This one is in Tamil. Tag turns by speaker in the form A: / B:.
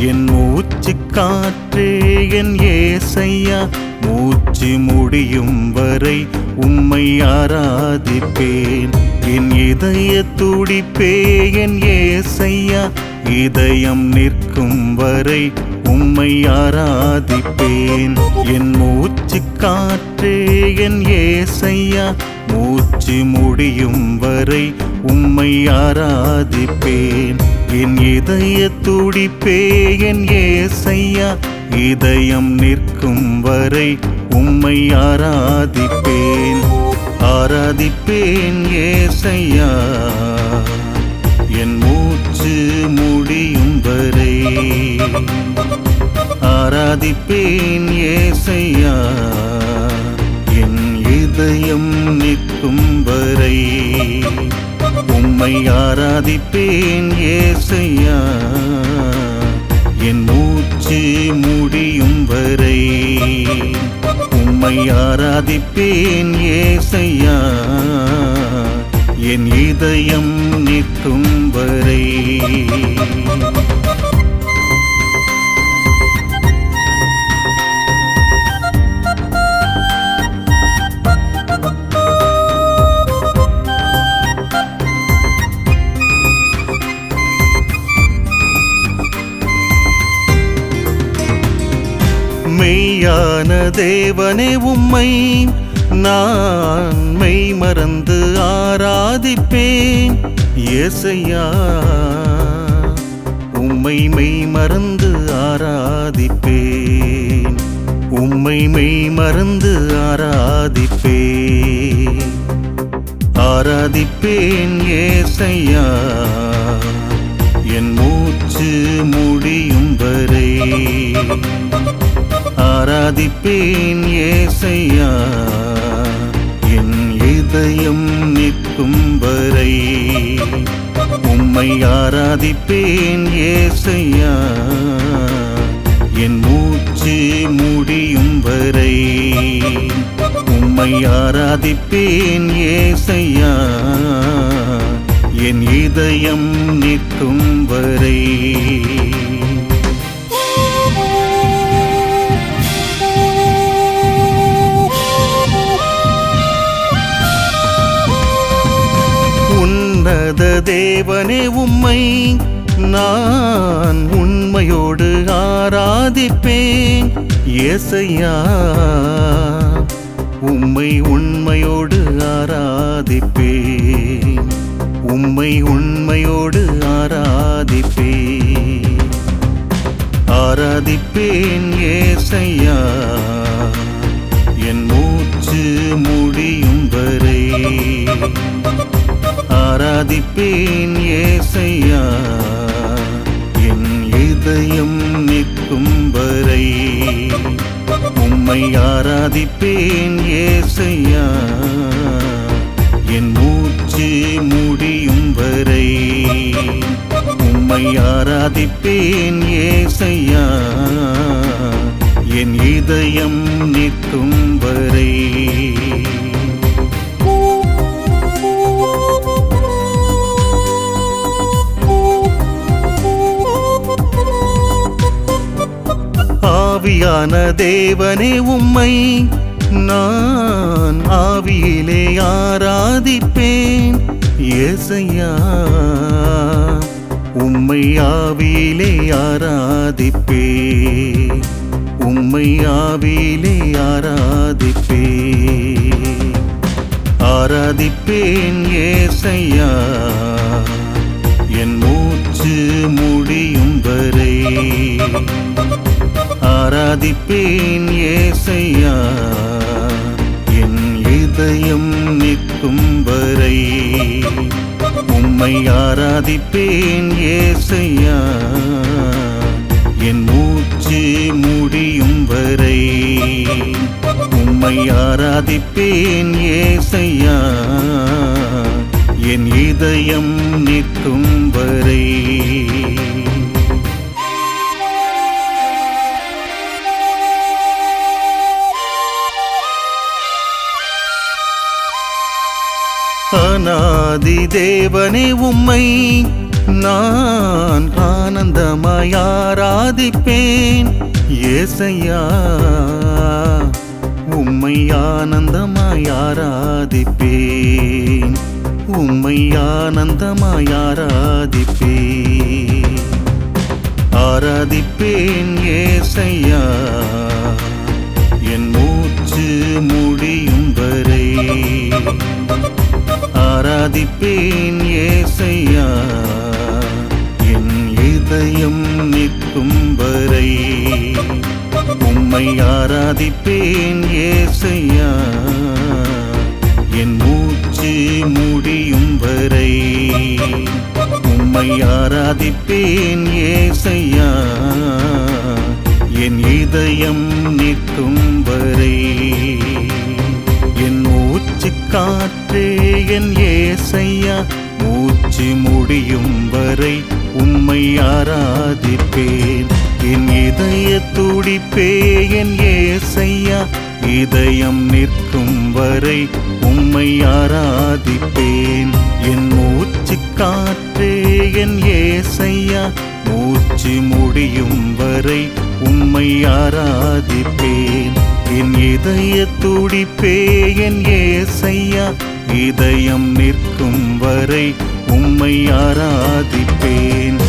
A: என் மூச்சு காற்றே என் ஏசையா, மூச்சு முடியும் வரை உம்மை ஆராதிப்பேன். என் இதய துடிப்பே என் ஏசையா, இதயம் நிற்கும் வரை உம்மை ஆராதிப்பேன். என் மூச்சு காற்றே என் ஏசையா, மூச்சு முடியும் வரை உம்மை ஆராதிப்பேன். என் இதய துடிப்பே என் ஏசையா, இதயம் நிற்கும் வரை உம்மை ஆராதிப்பேன். ஆராதிப்பேன் ஏசையா, என் மூச்சு முடியும் வரை. ஆராதிப்பேன் ஏசையா, என் இதயம் நிற்கும் வரை. உம்மை ஆராதிப்பேன் ஏசையா, என் மூச்சு முடியும் வரை. உம்மை ஆராதிப்பேன் ஏசையா, என் இதயம் நிற்கும் வரை. மெய்யான தேவனே உம்மை நான் மெய் மறந்து ஆராதிப்பேன். ஏசையா, உம்மை மெய் மறந்து ஆராதிப்பேன். உம்மை மெய் மறந்து ஆராதிப்பேன். ஆராதிப்பேன் ஏசையா, என் மூச்சு முடியும் வரை. ஆராதிப்பேன் ஏசையா, என் இதயம் நிற்கும் வரை. உம்மை ஆராதிப்பேன் ஏசையா, என் மூச்சு முடியும் வரை. உம்மை ஆராதிப்பேன் ஏசையா, என் இதயம் நிற்கும் வரை. உன்னத தேவனே உம்மை நான் உண்மையோடு ஆராதிப்பேன். ஏசையா, உம்மை உண்மையோடு ஆராதிப்பேன். உம்மை உண்மையோடு ஆராதிப்பேன். ஆராதிப்பேன் ஏசையா, என் மூச்சு முடியும் வரை. ஆராதிப்பேன் ஏசையா, என் இதயம் நிற்கும் வரை. உம்மை ஆராதிப்பேன் ஏசையா, என் மூச்சு முடியும் வரை. உம்மை ஆராதிப்பேன் ஏசையா, என் இதயம் நிற்கும் வரை. ஆவியான தேவனே உம்மை நான் ஆவியிலே ஆராதிப்பேன். ஏசையா, உம்மை ஆவியிலே ஆராதிப்பேன். உம்மை ஆவியிலே ஆராதிப்பேன். ஆராதிப்பேன் ஏசையா, என் மூச்சு முடியும் வரை. ஆராதிப்பேன் ஏசையா, என் இதயம் நிற்கும் வரை. உம்மை ஆராதிப்பேன் ஏசையா, என் மூச்சு முடியும் வரை. உம்மை ஆராதிப்பேன் ஏசையா, என் இதயம் நிற்கும் வரை. அநாதி தேவனே உம்மை நான் ஆனந்தமாய் ஆராதிப்பேன் ஏசையா, உம்மை ஆனந்தமாய் ஆராதிப்பேன், உம்மை ஆனந்தமாய் ஆராதிப்பேன். ஆராதிப்பேன் ஏசையா, என் மூச்சு முடியும் வரை. ஆராதிப்பேன் ஏசையா, என் இதயம் நிற்கும் வரை. உம்மை ஆராதிப்பேன் ஏசையா, என் மூச்சு முடியும் வரை. உம்மை ஆராதிப்பேன் ஏசையா, என் இதயம் நிற்கும் வரை. என் மூச்சு காற்றே என் ஏசையா, மூச்சு முடியும் வரை உம்மை ஆராதிப்பேன். என் இதய துடிப்பே என் ஏசையா, இதயம் நிற்கும் வரை உம்மை ஆராதிப்பேன். என் மூச்சு காற்றே என் ஏசையா, மூச்சு முடியும் வரை உம்மை ஆராதிப்பேன். என் இதய துடிப்பே என் ஏசையா, இதயம் நிற்கும் வரை உம்மை ஆராதிப்பேன்.